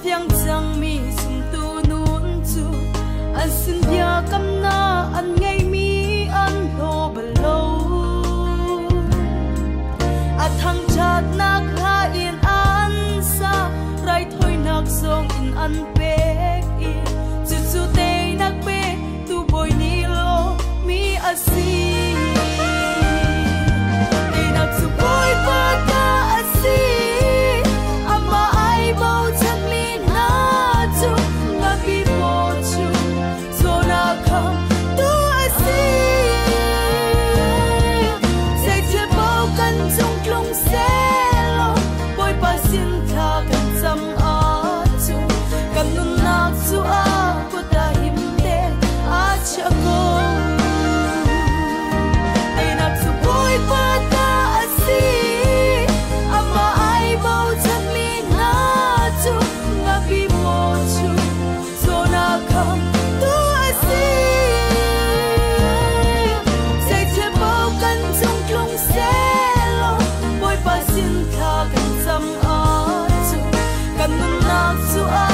phiang chẳng mi sum tu nun chu an xin bia cam na an ngay mi an lo balo a thang chat nak ha in an sa rai thoi nak song in an pek in chu chu te nak pe tu boy ni lo mi asi te nak chu boy pa ta asi ama ai bao chan mi na chu nga bi po chu so na kham tu asi say che bao kan chung klong se lo boy pa sin tha kan cham a chu kan nun nak chu a ko ta him te a cha ko ai nak chu boy pa ta asi ama ai bao chan mi na chu nga bi mo chu so na kham tu asi say che bao kan chung klong se lo boy pa sin tha kan cham a chu kan nun nak chu a